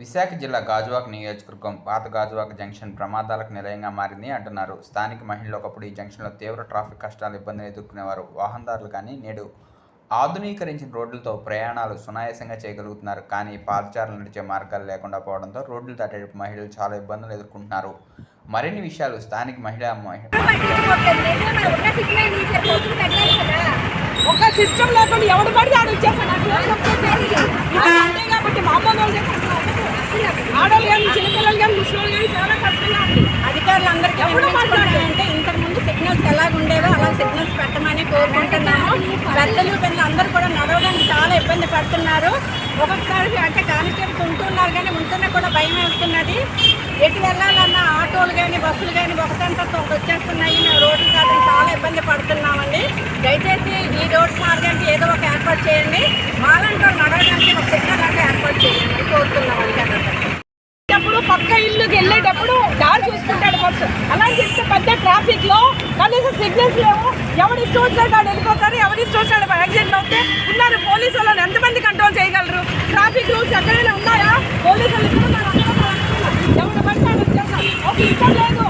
విశాఖ జిల్లా గాజువాక నియోజకవర్గం పాత గాజువాక జంక్షన్ ప్రమాదాలకు నిలయంగా మారింది అంటున్నారు స్థానిక మహిళలు. ఒకప్పుడు ఈ జంక్షన్లో తీవ్ర ట్రాఫిక్ కష్టాలు, ఇబ్బందులు ఎదుర్కొనేవారు. వాహనదారులు కానీ నేడు ఆధునీకరించిన రోడ్లతో ప్రయాణాలు సునాయాసంగా చేయగలుగుతున్నారు. కానీ పాదచారులు నడిచే మార్గాలు లేకుండా పోవడంతో రోడ్లు దాటేటప్పుడు మహిళలు చాలా ఇబ్బందులు ఎదుర్కొంటున్నారు. మరిన్ని విషయాలు స్థానిక ఒక సిస్టమ్ లేకుండా ఎవడు పడితే ఆడు వచ్చేస్తాడు. కాబట్టి మామూలు ఆడవాళ్ళు కానీ చిన్నపిల్లలు కానీ ముసలి కానీ చాలా కష్టంగా ఉంది. అధికారులు అందరికీ ఎప్పుడు మాట్లాడాలంటే ఇంతకుముందు సిగ్నల్స్ ఎలాగ ఉండేవో అలా సిగ్నల్స్ పెట్టమని కోరుకుంటున్నాము. పెద్దలు పిల్లలు అందరూ కూడా నడవడానికి చాలా ఇబ్బంది పడుతున్నారు. ఒక్కొక్కసారి అంటే కానిస్టేబుల్స్ ఉంటున్నారు కానీ ఉంటున్నా కూడా భయం వేస్తున్నది. ఎటు వెళ్ళాలన్నా ఆటోలు కానీ బస్సులు కానీ ఒకటంతా వచ్చేస్తున్నాయి. మేము రోడ్లు కాదని చాలా ఇబ్బంది పడుతున్నామండి. దయచేసి ఈ రోడ్డు మార్గానికి ఏదో ఒక ఏర్పాటు చేయండి. మాలంటూ నడవడానికి ఒక సిగ్నల్ అంటే ఏర్పాటు చేయండి కోరుతున్నాం. అప్పుడు పక్క ఇల్లుకి వెళ్ళేటప్పుడు దారి చూసుకుంటాడు బస్సు. అలా చెప్తే పెద్ద ట్రాఫిక్ లో కనీసం సిగ్నల్స్ లేవు. ఎవరి ఇష్టం వచ్చినట్టు వాడు వెళ్ళిపోతారు. ఎవరి ఇష్టం వచ్చినట్టు యాక్సిడెంట్ అవుతే ఉన్నారు. పోలీసు వాళ్ళని ఎంతమంది కంట్రోల్ చేయగలరు? ట్రాఫిక్ రూల్స్ ఎక్కడైనా ఉన్నాయా? పోలీసులు ఎవరు పడతాడు వచ్చేస్తారు. ఒక ఇష్టం లేదు.